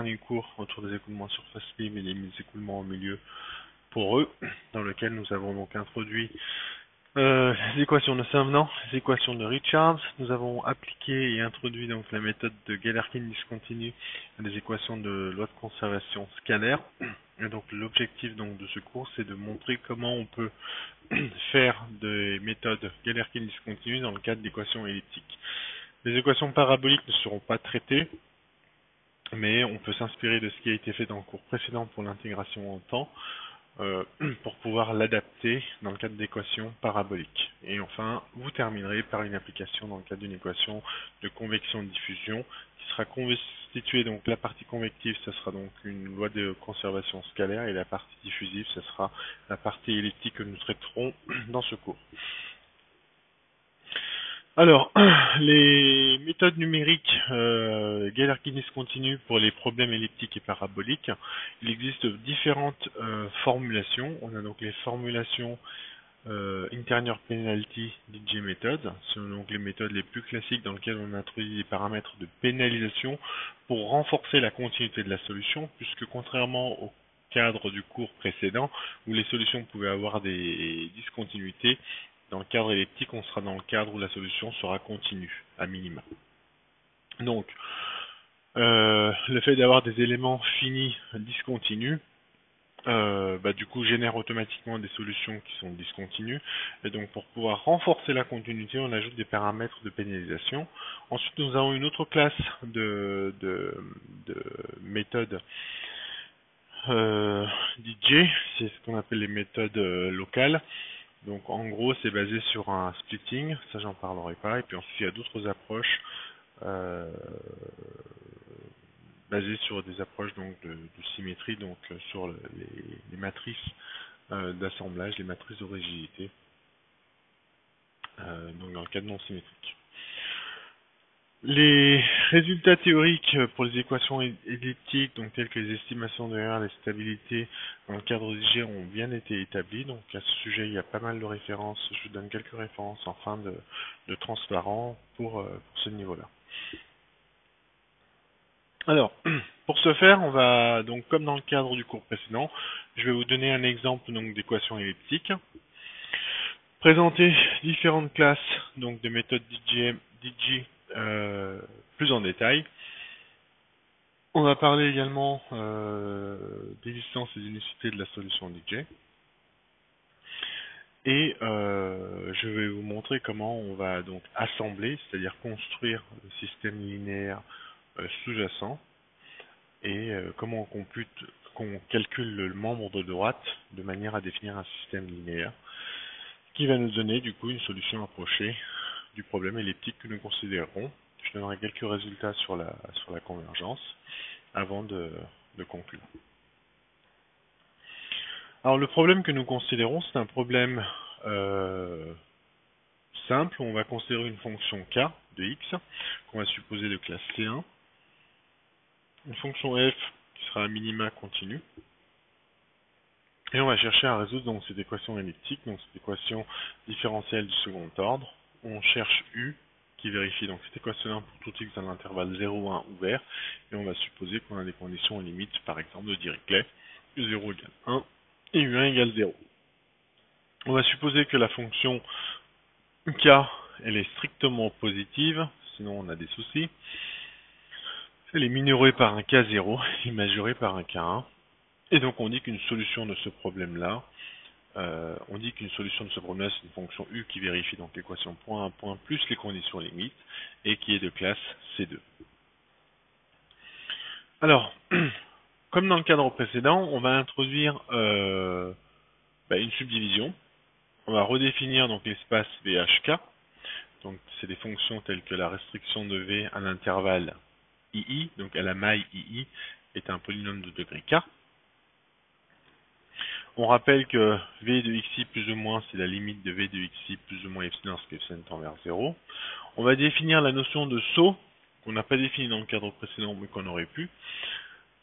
dernier cours autour des écoulements sur surface libre et des écoulements au milieu pour eux, dans lequel nous avons donc introduit les équations de Saint-Venant, les équations de Richards. Nous avons appliqué et introduit donc la méthode de Galerkin discontinue à des équations de loi de conservation scalaire. Et donc l'objectif donc de ce cours, c'est de montrer comment on peut faire des méthodes Galerkin discontinues dans le cadre d'équations elliptiques. Les équations paraboliques ne seront pas traitées, mais on peut s'inspirer de ce qui a été fait dans le cours précédent pour l'intégration en temps, pour pouvoir l'adapter dans le cadre d'équations paraboliques. Et enfin, vous terminerez par une application dans le cadre d'une équation de convection-diffusion qui sera constituée, donc la partie convective, ce sera donc une loi de conservation scalaire, et la partie diffusive, ce sera la partie elliptique que nous traiterons dans ce cours. Alors, les méthodes numériques Galerkin discontinue pour les problèmes elliptiques et paraboliques, il existe différentes formulations. On a donc les formulations Interior Penalty DJ Method, ce sont donc les méthodes les plus classiques dans lesquelles on introduit des paramètres de pénalisation pour renforcer la continuité de la solution, puisque contrairement au cadre du cours précédent, où les solutions pouvaient avoir des discontinuités, dans le cadre elliptique, on sera dans le cadre où la solution sera continue, à minima. Donc, le fait d'avoir des éléments finis discontinus, du coup, génère automatiquement des solutions qui sont discontinues. Et donc, pour pouvoir renforcer la continuité, on ajoute des paramètres de pénalisation. Ensuite, nous avons une autre classe de méthodes DJ, c'est ce qu'on appelle les méthodes locales. Donc en gros c'est basé sur un splitting, ça j'en parlerai pas, et puis ensuite il y a d'autres approches basées sur des approches donc de symétrie, donc sur les matrices d'assemblage, les matrices de rigidité, donc dans le cadre non symétrique. Les résultats théoriques pour les équations elliptiques, donc telles que les estimations de R, les stabilités dans le cadre DJ ont bien été établies. Donc à ce sujet, il y a pas mal de références. Je vous donne quelques références en fin de transparent pour ce niveau-là. Alors, pour ce faire, on va donc, comme dans le cadre du cours précédent, je vais vous donner un exemple donc d'équation elliptique, présenter différentes classes donc de méthodes DJ plus en détail. On va parler également des distances et des unicités de la solution DJ. Et je vais vous montrer comment on va donc assembler, c'est-à-dire construire le système linéaire sous-jacent, et comment qu'on calcule le membre de droite de manière à définir un système linéaire qui va nous donner du coup une solution approchée du problème elliptique que nous considérerons. Je donnerai quelques résultats sur la convergence avant de conclure. Alors le problème que nous considérons, c'est un problème simple. On va considérer une fonction k de x qu'on va supposer de classe C1, une fonction f qui sera à minima continue, et on va chercher à résoudre donc cette équation elliptique, donc cette équation différentielle du second ordre. On cherche u qui vérifie donc cette équation pour tout x dans l'intervalle 0,1 ouvert, et on va supposer qu'on a des conditions limites, par exemple de Dirichlet, u0 égale 1 et u1 égale 0. On va supposer que la fonction k elle est strictement positive, sinon on a des soucis. Elle est minorée par un k0 et majorée par un k1. Et donc on dit qu'une solution de ce problème-là, c'est une fonction u qui vérifie donc l'équation point 1 point plus les conditions limites et qui est de classe C2. Alors, comme dans le cadre précédent, on va introduire une subdivision. On va redéfinir donc l'espace VHK. Donc c'est des fonctions telles que la restriction de V à l'intervalle II, donc à la maille II, est un polynôme de degré K. On rappelle que V de xi plus ou moins, c'est la limite de V de xi plus ou moins epsilon lorsque epsilon tend vers 0. On va définir la notion de saut, qu'on n'a pas définie dans le cadre précédent, mais qu'on aurait pu,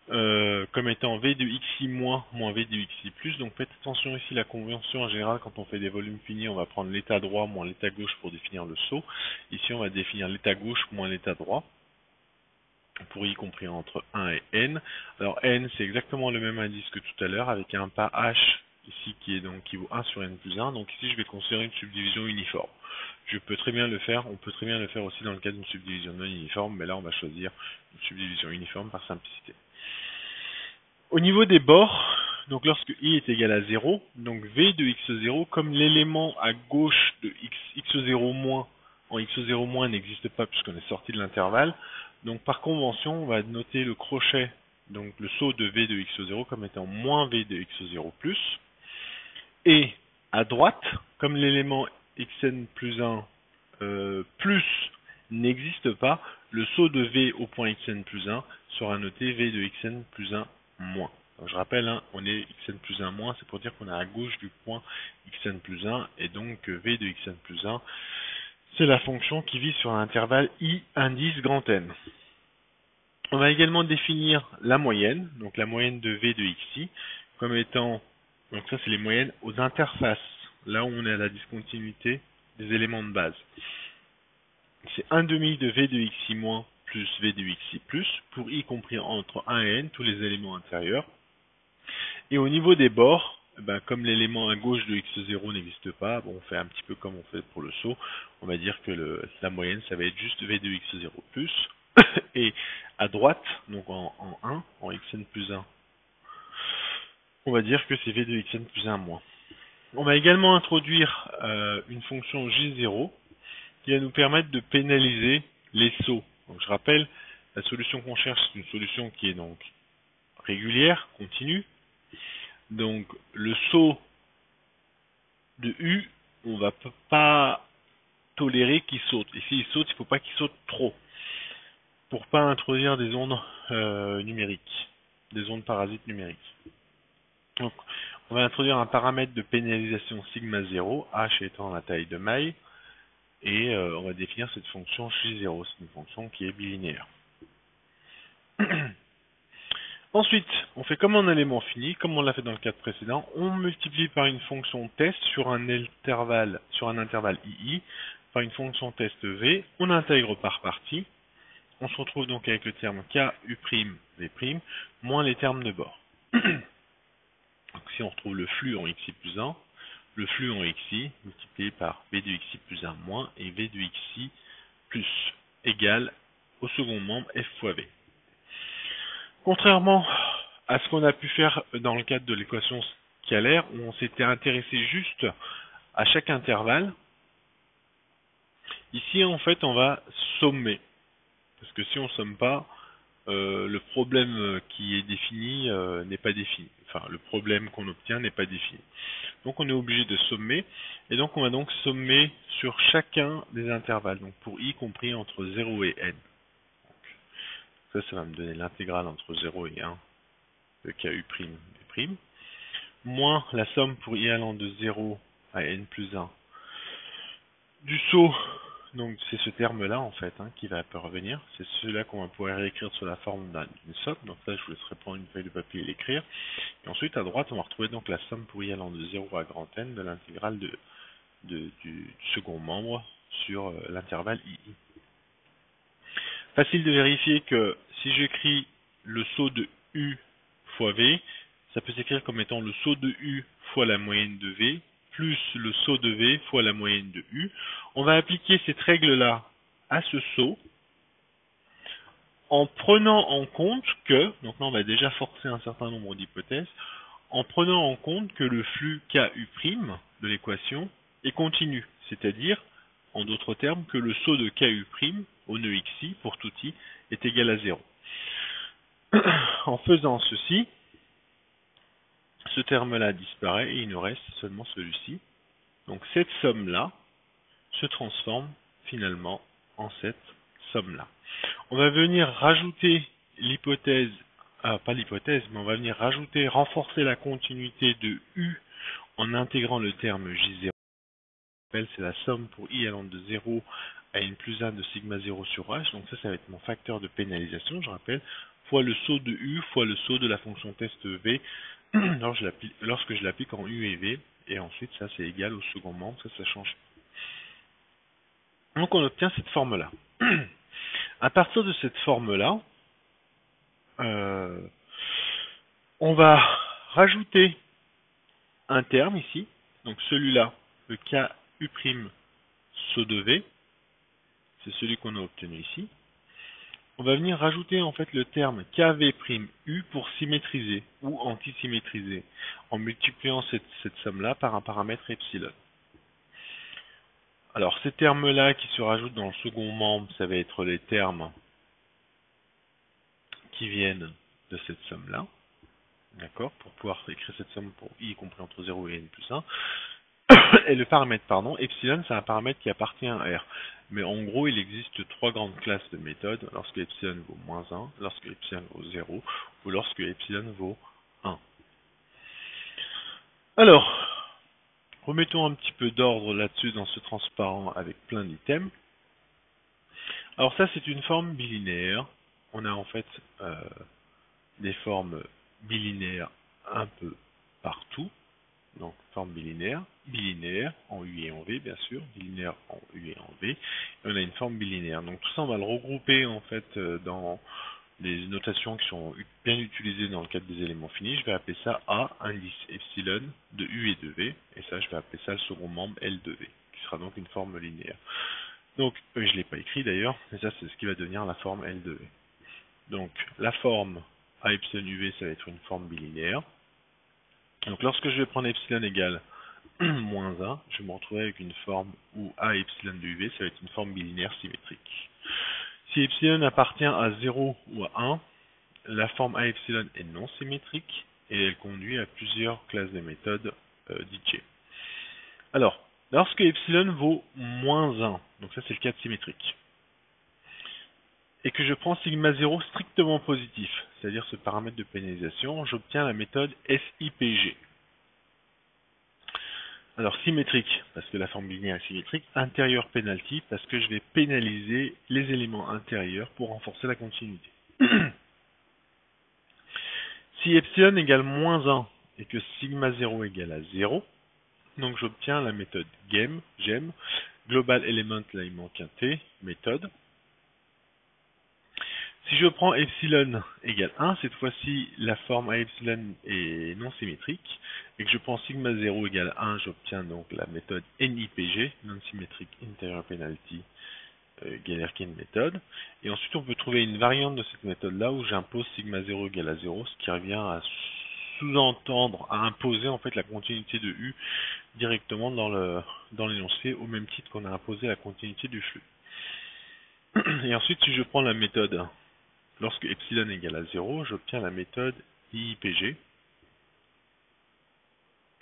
comme étant V de xi moins V de xi plus. Donc faites attention ici, la convention en général, quand on fait des volumes finis, on va prendre l'état droit moins l'état gauche pour définir le saut. Ici, on va définir l'état gauche moins l'état droit. pour i compris entre 1 et n. Alors n, c'est exactement le même indice que tout à l'heure, avec un pas h ici qui vaut 1 sur n plus 1. Donc ici, je vais considérer une subdivision uniforme. Je peux très bien le faire, on peut très bien le faire aussi dans le cas d'une subdivision non uniforme, mais là, on va choisir une subdivision uniforme par simplicité. Au niveau des bords, donc lorsque i est égal à 0, donc v de x0, comme l'élément à gauche de x0 moins en x0 moins n'existe pas puisqu'on est sorti de l'intervalle, donc par convention, on va noter le crochet, donc le saut de v de x0 comme étant moins v de x0 plus, et à droite, comme l'élément xn plus 1 plus n'existe pas, le saut de v au point xn plus 1 sera noté v de xn plus 1 moins. Donc, je rappelle, hein, on est xn plus 1 moins, c'est pour dire qu'on est à gauche du point xn plus 1, et donc v de xn plus 1, c'est la fonction qui vit sur l'intervalle i indice grand N. On va également définir la moyenne, donc la moyenne de v de xi, comme étant, donc ça c'est les moyennes aux interfaces, là où on est à la discontinuité des éléments de base. C'est 1 demi de v de xi moins plus v de xi plus, pour i compris entre 1 et n, tous les éléments intérieurs. Et au niveau des bords, comme l'élément à gauche de x0 n'existe pas, bon, on fait un petit peu comme on fait pour le saut, on va dire que la moyenne, ça va être juste v de x0 plus, et à droite, donc en 1, en xn plus 1, on va dire que c'est v de xn plus 1 moins. On va également introduire une fonction j0 qui va nous permettre de pénaliser les sauts. Donc je rappelle, la solution qu'on cherche, c'est une solution qui est donc régulière, continue. Donc le saut de U, on va pas tolérer qu'il saute. Et s'il saute, il ne faut pas qu'il saute trop, pour pas introduire des ondes numériques, des ondes parasites numériques. Donc on va introduire un paramètre de pénalisation sigma 0, h étant la taille de maille, et on va définir cette fonction j0, c'est une fonction qui est bilinéaire. Ensuite, on fait comme un élément fini, comme on l'a fait dans le cas précédent, on multiplie par une fonction test sur un intervalle ii, par une fonction test v, on intègre par partie, on se retrouve donc avec le terme k, u', v', moins les termes de bord. Donc si on retrouve le flux en xi plus 1, le flux en xi multiplié par v de xi plus 1 moins et v de xi plus égale au second membre f fois v. Contrairement à ce qu'on a pu faire dans le cadre de l'équation scalaire, où on s'était intéressé juste à chaque intervalle, ici en fait on va sommer. Parce que si on ne somme pas, le problème qui est défini n'est pas défini. Enfin, le problème qu'on obtient n'est pas défini. Donc on est obligé de sommer, et donc on va donc sommer sur chacun des intervalles, donc pour i compris entre 0 et n. Donc, ça va me donner l'intégrale entre 0 et 1 de KU', V', moins la somme pour i allant de 0 à n plus 1 du saut, donc c'est ce terme-là en fait qui va revenir, c'est celui-là qu'on va pouvoir réécrire sous la forme d'une somme, donc là je vous laisserai prendre une feuille de papier et l'écrire, et ensuite à droite on va retrouver donc la somme pour i allant de 0 à grand N de l'intégrale du second membre sur l'intervalle ii. Facile de vérifier que si j'écris le saut de u fois v, ça peut s'écrire comme étant le saut de u fois la moyenne de v, plus le saut de v fois la moyenne de u. On va appliquer cette règle-là à ce saut, en prenant en compte que, donc là on va déjà forcer un certain nombre d'hypothèses, en prenant en compte que le flux KU' de l'équation est continu, c'est-à-dire, en d'autres termes, que le saut de KU' au nœud xi, pour tout i, est égal à 0. En faisant ceci, ce terme-là disparaît et il nous reste seulement celui-ci. Donc cette somme-là se transforme finalement en cette somme-là. On va venir rajouter l'hypothèse, pas l'hypothèse, mais on va venir rajouter, renforcer la continuité de U en intégrant le terme J0. C'est la somme pour I allant de 0 à n plus 1 de sigma 0 sur H. Donc ça va être mon facteur de pénalisation, je rappelle, fois le saut de U, fois le saut de la fonction test V, lorsque je l'applique en U et V. Et ensuite, ça c'est égal au second membre, ça change. Donc on obtient cette forme-là. À partir de cette forme-là, euh, on va rajouter un terme ici, donc celui-là, le KU' SO de V, c'est celui qu'on a obtenu ici. On va venir rajouter en fait le terme KV'(U) pour symétriser ou antisymétriser, en multipliant cette somme-là par un paramètre epsilon. Alors ces termes-là qui se rajoutent dans le second membre, ça va être les termes qui viennent de cette somme-là. D'accord, pour pouvoir écrire cette somme pour i compris entre 0 et n plus 1. Et le paramètre, pardon, epsilon, c'est un paramètre qui appartient à R. Mais en gros, il existe trois grandes classes de méthodes, lorsque epsilon vaut moins 1, lorsque epsilon vaut 0, ou lorsque epsilon vaut 1. Alors, remettons un petit peu d'ordre là-dessus dans ce transparent avec plein d'items. Alors ça, c'est une forme bilinéaire. On a en fait des formes bilinéaires un peu partout. Donc forme bilinéaire, bilinéaire en U et en V bien sûr, bilinéaire en U et en V, et on a une forme bilinéaire. Donc tout ça on va le regrouper en fait dans les notations qui sont bien utilisées dans le cadre des éléments finis. Je vais appeler ça A indice epsilon de U et de V, et ça je vais appeler ça le second membre L de V, qui sera donc une forme linéaire. Donc je ne l'ai pas écrit d'ailleurs, mais ça c'est ce qui va devenir la forme L de V. Donc la forme A epsilon UV ça va être une forme bilinéaire. Donc lorsque je vais prendre epsilon égale moins 1, je vais me retrouver avec une forme où A epsilon de UV, ça va être une forme bilinéaire symétrique. Si epsilon appartient à 0 ou à 1, la forme A epsilon est non symétrique et elle conduit à plusieurs classes de méthodes d'IJ. Alors, lorsque epsilon vaut moins 1, donc ça c'est le cas symétrique, et que je prends sigma 0 strictement positif, c'est-à-dire ce paramètre de pénalisation, j'obtiens la méthode SIPG. Alors symétrique, parce que la forme bilinéaire est symétrique, intérieur penalty, parce que je vais pénaliser les éléments intérieurs pour renforcer la continuité. Si epsilon égale moins 1 et que sigma 0 égale à 0, donc j'obtiens la méthode GEM, Global Element, là il manque un T, méthode. Si je prends epsilon égale 1, cette fois-ci la forme à epsilon est non symétrique, et que je prends sigma 0 égale 1, j'obtiens donc la méthode NIPG, Non-Symmetric Interior Penalty Galerkin méthode. Et ensuite on peut trouver une variante de cette méthode-là où j'impose sigma 0 égale à 0, ce qui revient à sous-entendre, à imposer en fait la continuité de U directement dans l'énoncé, au même titre qu'on a imposé la continuité du flux. Et ensuite si je prends la méthode lorsque epsilon égale à 0, j'obtiens la méthode IIPG,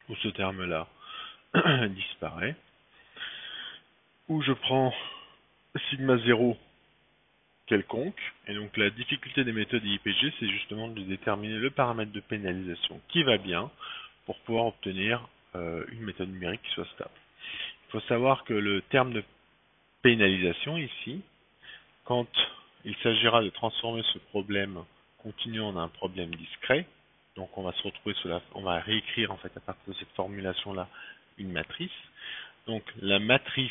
où ce terme-là disparaît, où je prends sigma 0 quelconque, et donc la difficulté des méthodes IIPG, c'est justement de déterminer le paramètre de pénalisation qui va bien pour pouvoir obtenir une méthode numérique qui soit stable. Il faut savoir que le terme de pénalisation ici, quand il s'agira de transformer ce problème continu en un problème discret, donc on va se retrouver on va réécrire en fait à partir de cette formulation là une matrice. Donc la matrice,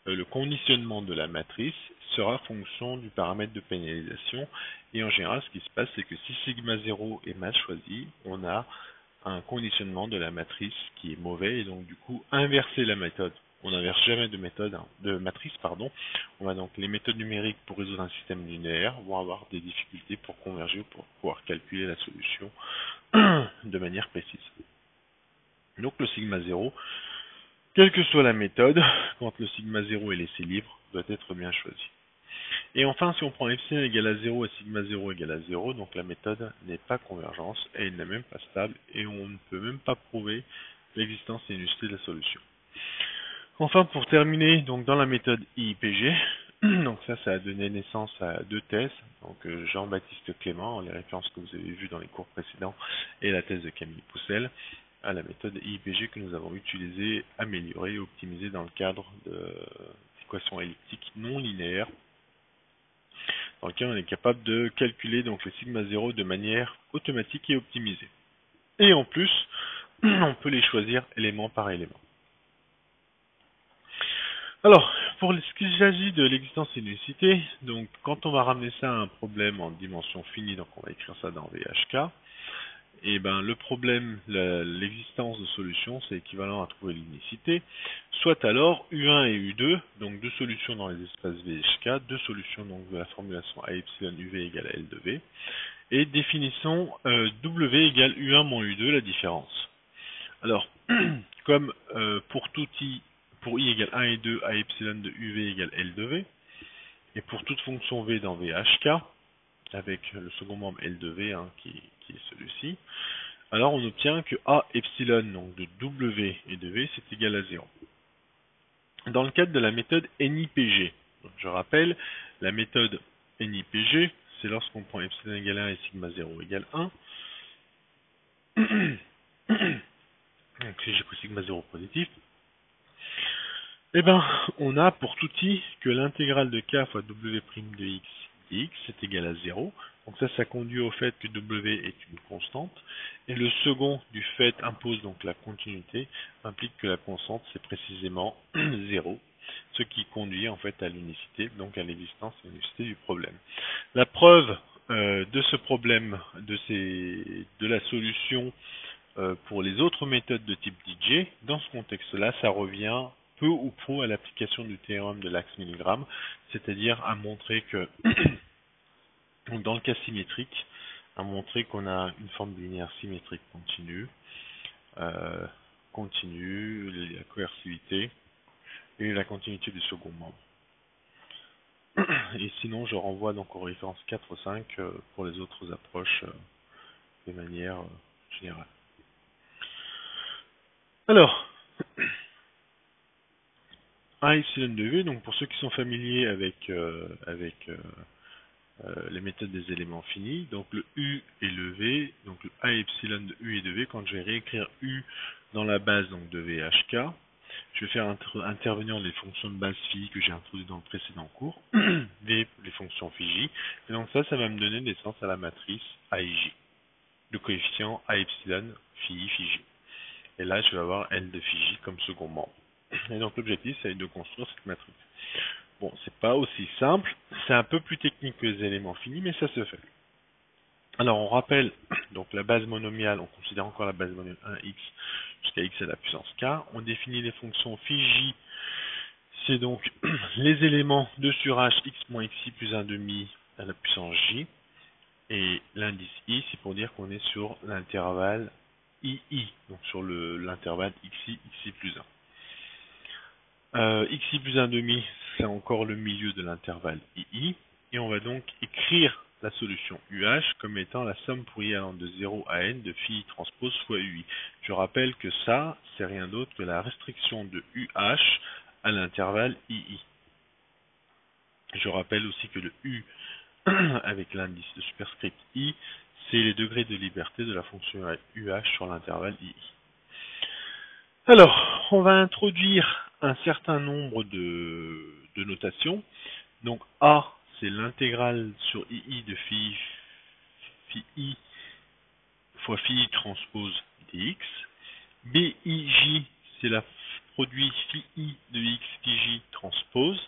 le conditionnement de la matrice sera fonction du paramètre de pénalisation, et en général ce qui se passe c'est que si sigma 0 est mal choisi, on a un conditionnement de la matrice qui est mauvais, et donc du coup inverser la méthode. On n'inverse jamais de matrice. On va donc les méthodes numériques pour résoudre un système linéaire vont avoir des difficultés pour converger, pour pouvoir calculer la solution de manière précise. Donc le sigma 0, quelle que soit la méthode, quand le sigma 0 est laissé libre, doit être bien choisi. Et enfin, si on prend epsilon égale à 0 et sigma 0 égale à 0, donc la méthode n'est pas convergence et elle n'est même pas stable, et on ne peut même pas prouver l'existence et l'unicité de la solution. Enfin, pour terminer, donc dans la méthode IIPG, donc ça a donné naissance à deux thèses, donc Jean-Baptiste Clément, les références que vous avez vues dans les cours précédents, et la thèse de Camille Poussel, à la méthode IIPG que nous avons utilisée, améliorée et optimisée dans le cadre d'équations elliptiques non linéaires, dans lequel on est capable de calculer donc le sigma 0 de manière automatique et optimisée. Et en plus, on peut les choisir élément par élément. Alors, pour ce qui s'agit de l'existence et de l'unicité, donc quand on va ramener ça à un problème en dimension finie, donc on va écrire ça dans VHK, et ben le problème, l'existence de solutions, c'est équivalent à trouver l'unicité, soit alors U1 et U2, donc deux solutions dans les espaces VHK, deux solutions donc de la formulation A epsilon UV égale L de V, et définissons W égale U1 moins U2, la différence. Alors, comme pour tout I, pour I égale 1 et 2, A epsilon de UV égale L de V, et pour toute fonction V dans VHK, avec le second membre L de V, hein, qui est celui-ci, alors on obtient que A epsilon, donc de W et de V, c'est égal à 0. Dans le cadre de la méthode NIPG, donc je rappelle, la méthode NIPG, c'est lorsqu'on prend epsilon égale 1 et sigma 0 égale 1. Donc si j'ai pris sigma 0 positif, eh ben, on a pour tout i que l'intégrale de k fois w' de x dx est égal à 0. Donc ça conduit au fait que w est une constante. Et le second du fait impose donc la continuité, implique que la constante c'est précisément 0. Ce qui conduit en fait à l'unicité, donc à l'existence et l'unicité du problème. La preuve de ce problème, de la solution pour les autres méthodes de type DJ, dans ce contexte-là, ça revient peu ou prou à l'application du théorème de Lax-Milgram, c'est-à-dire à montrer que, dans le cas symétrique, à montrer qu'on a une forme linéaire symétrique continue, la coercivité et la continuité du second membre. Et sinon, je renvoie donc aux références 4 et 5 pour les autres approches de manière générale. Alors, A epsilon de V, donc pour ceux qui sont familiers avec les méthodes des éléments finis, donc le U et le V, donc le A epsilon de U et de V, quand je vais réécrire U dans la base donc de VHK, je vais faire intervenir les fonctions de base phi que j'ai introduites dans le précédent cours, V les fonctions phi j, et donc ça va me donner naissance à la matrice AIJ, de coefficient A epsilon phi I phi j. Et là je vais avoir L de phi j comme second membre. Et donc l'objectif c'est de construire cette matrice. Bon, c'est pas aussi simple, c'est un peu plus technique que les éléments finis, mais ça se fait. Alors on rappelle donc la base monomiale, on considère encore la base monomiale 1x jusqu'à x à la puissance k. On définit les fonctions phi j, c'est donc les éléments de sur h x moins xi plus 1 demi à la puissance j. Et l'indice i, c'est pour dire qu'on est sur l'intervalle ii, donc sur l'intervalle xi plus 1. Xi plus 1 demi, c'est encore le milieu de l'intervalle ii, et on va donc écrire la solution UH comme étant la somme pour i allant de 0 à n de phi transpose fois ui. Je rappelle que ça, c'est rien d'autre que la restriction de UH à l'intervalle ii. Je rappelle aussi que le U avec l'indice de superscript i, c'est les degrés de liberté de la fonction UH sur l'intervalle ii. Alors, on va introduire un certain nombre de notations. Donc A, c'est l'intégrale sur ii de phi i fois phi transpose dx. Bij, c'est la produit phi i de x phi j transpose.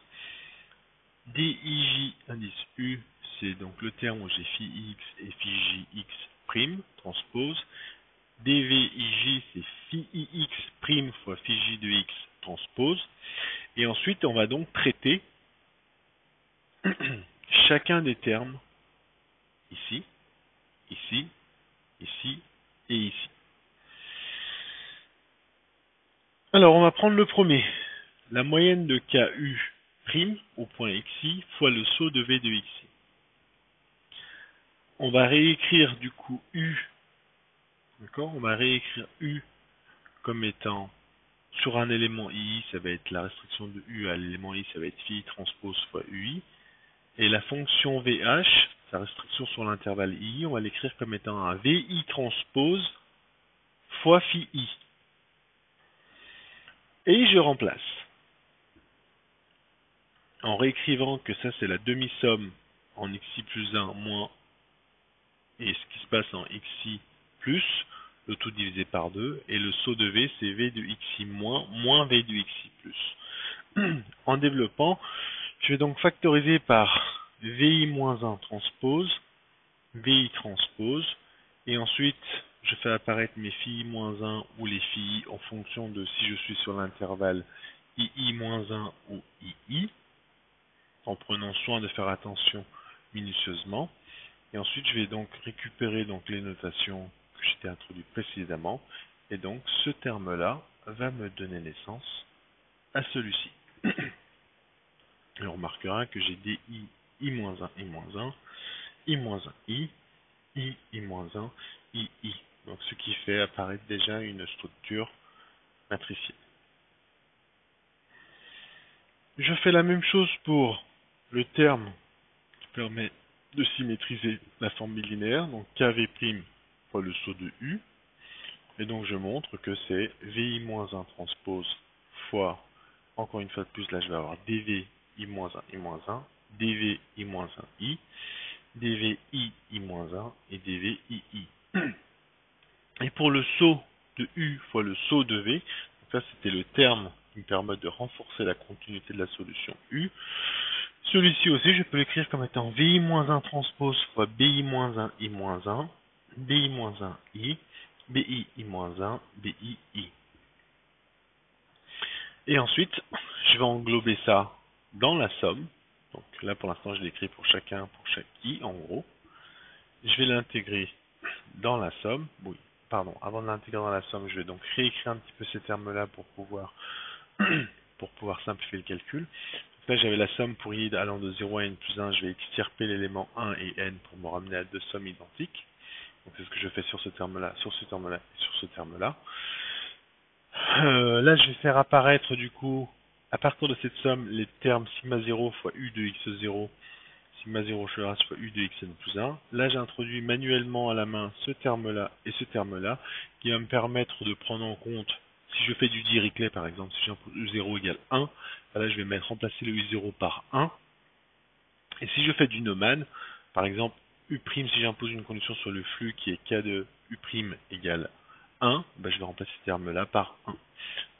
Dij indice u, c'est donc le terme où j'ai phi x et phi j x prime transpose. dvij, c'est phi ix prime fois phi j de x transpose. Et ensuite, on va donc traiter chacun des termes ici, ici, ici et ici. Alors, on va prendre le premier, la moyenne de KU prime au point xi fois le saut de V de xi. On va réécrire du coup U, d'accord? On va réécrire U comme étant sur un élément i, ça va être la restriction de U à l'élément i, ça va être phi transpose fois ui. Et la fonction VH, sa restriction sur l'intervalle i, on va l'écrire comme étant un VI transpose fois phi i. Et je remplace. En réécrivant que ça c'est la demi-somme en xi plus 1 moins, et ce qui se passe en xi plus, le tout divisé par 2, et le saut de v c'est v de xi moins, moins v de xi plus. En développant, je vais donc factoriser par VI-1 transpose, VI transpose, et ensuite je fais apparaître mes phi-1 ou les phi en fonction de si je suis sur l'intervalle II-1 ou II, en prenant soin de faire attention minutieusement. Et ensuite je vais donc récupérer donc les notations que j'étais introduit précédemment, et donc ce terme-là va me donner naissance à celui-ci. Et on remarquera que j'ai des I-1, I-1, I-1, I, I-1, I. Donc ce qui fait apparaître déjà une structure matricielle. Je fais la même chose pour le terme qui permet de symétriser la forme bilinéaire, donc KV' fois le saut de U. Et donc je montre que c'est VI-1 transpose fois, encore une fois de plus, là je vais avoir DV I-1, I-1, DV I-1, I, DV I-1 et DV II. Et pour le saut de U fois le saut de V, donc ça c'était le terme qui me permet de renforcer la continuité de la solution U. Celui-ci aussi, je peux l'écrire comme étant VI-1 transpose fois BI-1 I-1, BI-1 I, BI-I-1, BI-I. Et ensuite, je vais englober ça dans la somme. Donc là, pour l'instant, je l'écris pour chaque I, en gros. Je vais l'intégrer dans la somme. Oui, pardon, avant de l'intégrer dans la somme, je vais donc réécrire un petit peu ces termes-là pour pouvoir simplifier le calcul. Donc là, j'avais la somme pour I allant de 0 à n plus 1. Je vais extirper l'élément 1 et n pour me ramener à deux sommes identiques. Donc c'est ce que je fais sur ce terme-là, sur ce terme-là et sur ce terme-là. Là, je vais faire apparaître du coup, à partir de cette somme, les termes sigma 0 fois u de x0, sigma 0 fois u de xn plus 1. Là, j'introduis manuellement à la main ce terme-là et ce terme-là, qui va me permettre de prendre en compte, si je fais du Dirichlet par exemple, si j'impose u0 égale 1, là je vais remplacer le u0 par 1. Et si je fais du Neumann, par exemple, U', si j'impose une condition sur le flux qui est K de U' égale 1, je vais remplacer ce terme-là par 1.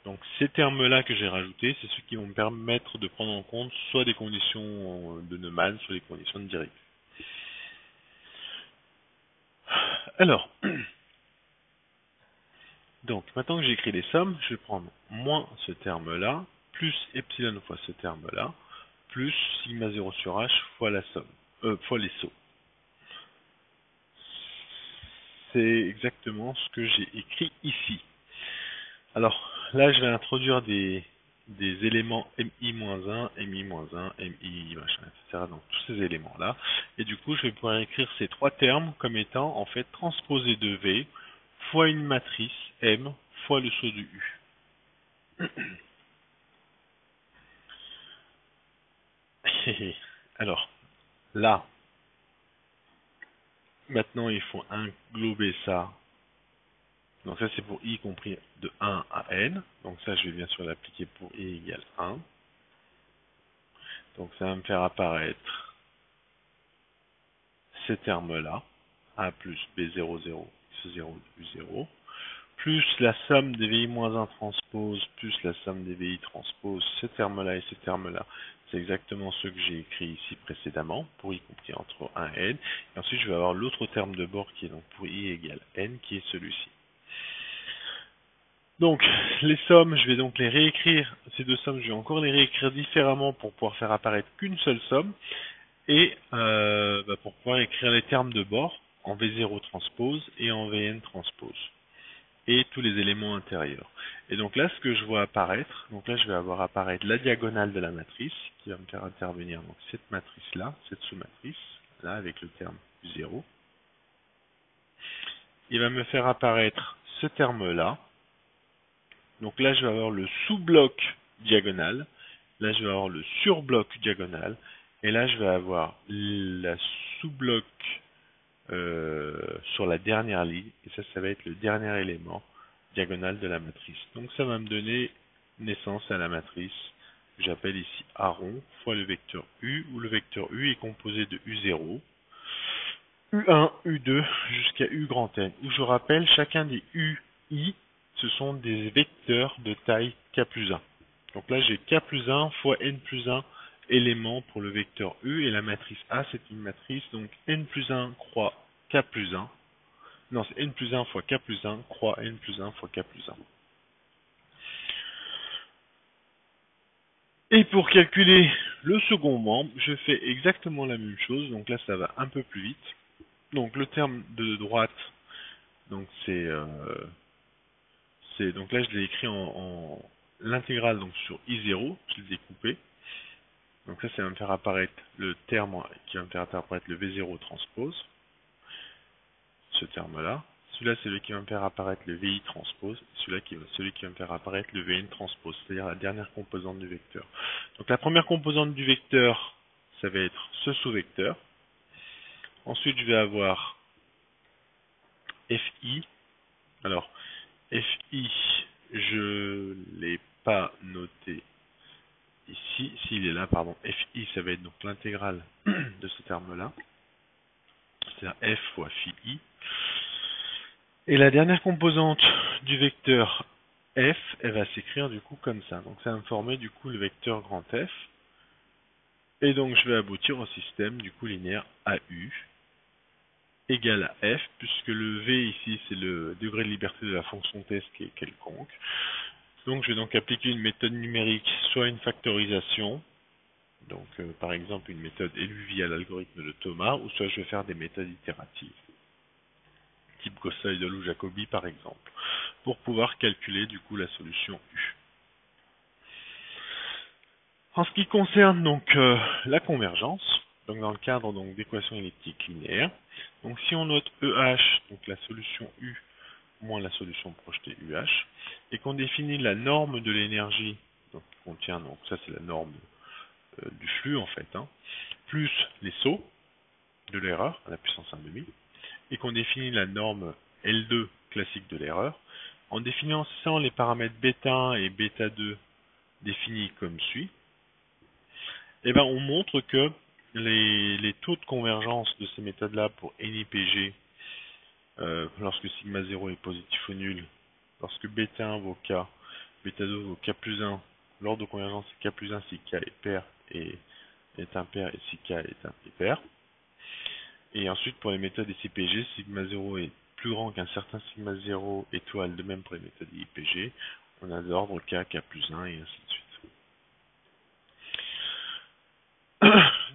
Donc ces termes-là que j'ai rajoutés, c'est ceux qui vont me permettre de prendre en compte soit des conditions de Neumann, soit des conditions de Dirichlet. Alors, donc maintenant que j'ai écrit les sommes, je vais prendre moins ce terme-là, plus epsilon fois ce terme-là, plus sigma 0 sur h fois la somme, fois les sauts. C'est exactement ce que j'ai écrit ici. Alors là, je vais introduire des éléments MI-1, MI-1, MI, machin, etc. Donc tous ces éléments-là. Et du coup, je vais pouvoir écrire ces trois termes comme étant en fait transposés de V fois une matrice M fois le saut de U. Alors là, maintenant il faut englober ça. Donc ça c'est pour I compris de 1 à N. Donc ça je vais bien sûr l'appliquer pour I égale 1. Donc ça va me faire apparaître ces termes-là, A plus B00, X0, U0, plus la somme des VI-1 transpose, plus la somme des VI transpose, ce terme-là et ce terme-là. C'est exactement ce que j'ai écrit ici précédemment, pour I compris entre 1 et N. Et ensuite, je vais avoir l'autre terme de bord qui est donc pour I égale N, qui est celui-ci. Donc, les sommes, je vais donc les réécrire. Ces deux sommes, je vais encore les réécrire différemment pour pouvoir faire apparaître qu'une seule somme. Et pour pouvoir écrire les termes de bord en V0 transpose et en Vn transpose. Et tous les éléments intérieurs. Et donc là, ce que je vois apparaître, donc là je vais avoir apparaître la diagonale de la matrice, qui va me faire intervenir donc cette matrice-là, cette sous-matrice, là avec le terme 0. Il va me faire apparaître ce terme-là. Donc là je vais avoir le sous-bloc diagonal, là je vais avoir le sur-bloc diagonal, et là je vais avoir la sous-bloc sur la dernière ligne, et ça va être le dernier élément diagonal de la matrice. Donc ça va me donner naissance à la matrice que j'appelle ici A rond fois le vecteur U, où le vecteur U est composé de U0, U1, U2 jusqu'à U grand N, où je rappelle chacun des UI, ce sont des vecteurs de taille K plus 1. Donc là, j'ai k plus 1 fois n plus 1 éléments pour le vecteur u, et la matrice A, c'est une matrice, donc n plus 1 croix k plus 1. Non, c'est n plus 1 fois k plus 1 croix n plus 1 fois k plus 1. Et pour calculer le second membre, je fais exactement la même chose, donc là ça va un peu plus vite. Donc le terme de droite, donc donc là je l'ai écrit en l'intégrale, donc sur I0, je l'ai découpé. Donc ça va me faire apparaître le terme qui va me faire apparaître le V0 transpose, ce terme-là. Celui-là, c'est celui qui va me faire apparaître le VI transpose, celui-là celui qui va me faire apparaître le VN transpose, c'est-à-dire la dernière composante du vecteur. Donc la première composante du vecteur, ça va être ce sous-vecteur. Ensuite, je vais avoir FI. Alors, FI, je ne l'ai pas noté ici. S'il est là, pardon. FI, ça va être donc l'intégrale de ce terme-là. C'est-à-dire F fois phi I. Et la dernière composante du vecteur f, elle va s'écrire du coup comme ça. Donc ça va me former du coup le vecteur grand F. Et donc je vais aboutir au système du coup linéaire AU égale à f, puisque le V ici c'est le degré de liberté de la fonction test qui est quelconque. Donc je vais donc appliquer une méthode numérique, soit une factorisation, donc par exemple une méthode élue via l'algorithme de Thomas, ou soit je vais faire des méthodes itératives, type Gauss-Seidel ou Jacobi par exemple, pour pouvoir calculer du coup la solution U. En ce qui concerne donc la convergence, donc dans le cadre d'équations elliptiques linéaires, donc si on note EH, donc la solution U moins la solution projetée UH, et qu'on définit la norme de l'énergie, donc qui contient, donc ça c'est la norme du flux en fait, plus les sauts de l'erreur à la puissance 1/2, et qu'on définit la norme L2 classique de l'erreur, en définissant les paramètres β1 et β2 définis comme suit, et ben on montre que les taux de convergence de ces méthodes-là pour NIPG, lorsque sigma 0 est positif ou nul, lorsque β1 vaut k, β2 vaut k plus 1, l'ordre de convergence est k plus 1 si k est pair et est impair et si k est impair. Et ensuite pour les méthodes SIPG, sigma 0 est plus grand qu'un certain sigma 0 étoile, de même pour les méthodes IPG, on a l'ordre k, k plus 1 et ainsi de suite.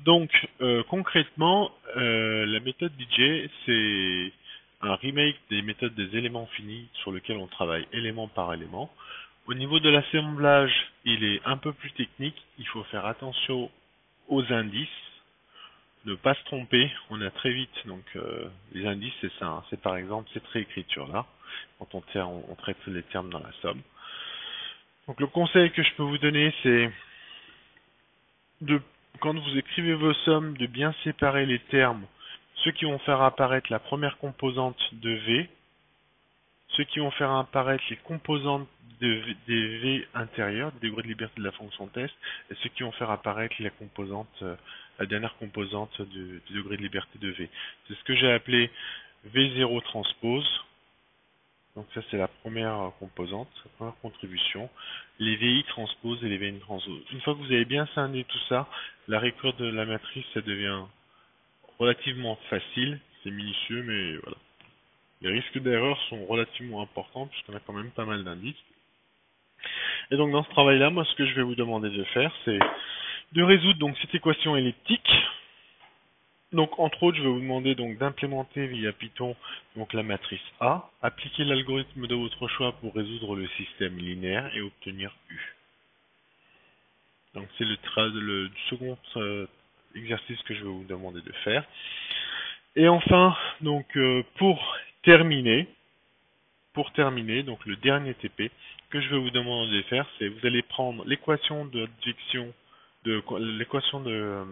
Donc concrètement, la méthode DJ, c'est un remake des méthodes des éléments finis sur lequel on travaille élément par élément. Au niveau de l'assemblage, il est un peu plus technique, il faut faire attention aux indices, ne pas se tromper, on a très vite, donc les indices c'est ça, c'est par exemple cette réécriture là, quand on traite les termes dans la somme. Donc le conseil que je peux vous donner, c'est quand vous écrivez vos sommes, de bien séparer les termes, ceux qui vont faire apparaître la première composante de V, ceux qui vont faire apparaître les composantes des V intérieures, des degrés de liberté de la fonction test, et ceux qui vont faire apparaître la dernière composante du degré de liberté de V. C'est ce que j'ai appelé V0 transpose. Donc ça c'est la première composante, la première contribution. Les VI transposent et les VN transposent. Une fois que vous avez bien scindé tout ça, la réécriture de la matrice, ça devient relativement facile. C'est minutieux, mais voilà. Les risques d'erreur sont relativement importants puisqu'on a quand même pas mal d'indices. Et donc dans ce travail-là, moi ce que je vais vous demander de faire, c'est de résoudre donc cette équation elliptique. Donc entre autres, je vais vous demander donc d'implémenter via Python donc la matrice A, appliquer l'algorithme de votre choix pour résoudre le système linéaire et obtenir U. Donc c'est le second exercice que je vais vous demander de faire. Et enfin, donc pour terminer, donc le dernier TP que je vais vous demander de faire, c'est vous allez prendre l'équation d'adjection l'équation de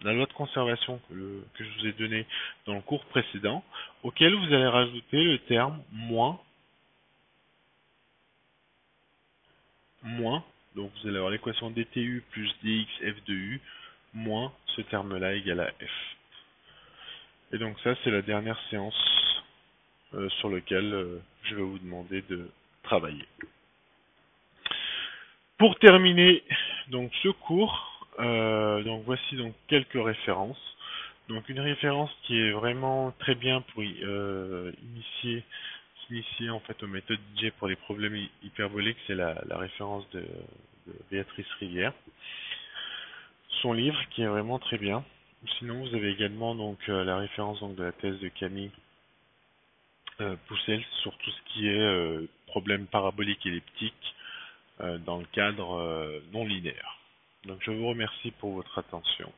la loi de conservation que je vous ai donnée dans le cours précédent, auquel vous allez rajouter le terme moins, donc vous allez avoir l'équation dtu plus dx f de u, moins ce terme-là égal à f. Et donc ça, c'est la dernière séance sur laquelle je vais vous demander de travailler. Pour terminer donc ce cours, donc voici donc quelques références. Donc une référence qui est vraiment très bien pour s'initier en fait aux méthodes DJ pour les problèmes hyperboliques, c'est la référence de Béatrice Rivière. Son livre qui est vraiment très bien. Sinon vous avez également donc la référence donc de la thèse de Camille Poussel sur tout ce qui est problème parabolique elliptique dans le cadre non linéaire. Donc je vous remercie pour votre attention.